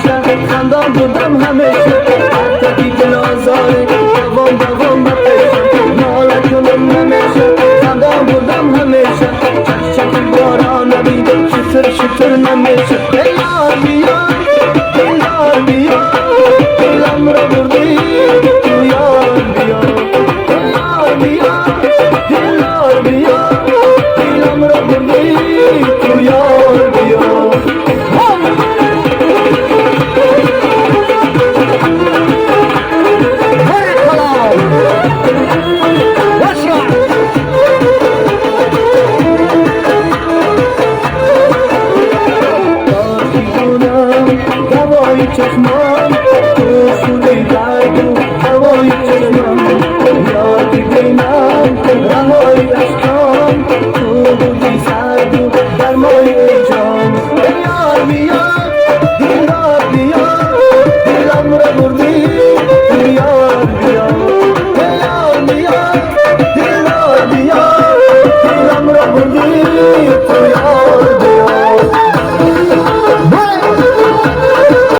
همیشه خندان بودم همیشه حتی که دل آزاره دوام دوام بپیشم ناله کنم نمیشه خندان بودم همیشه چک چک باران نبیده شتر شتر نمیشه یار بیا یار بیا دلم را بردی تو یار بیا یار بیا یار بیا دلم را بردی تو یار بیا چشمان تو سوری دردو هوای چشمان یادی بینم رهای اشکام تو بودی سردو درمای جان یار بیا دیدار بیا دلم را بردی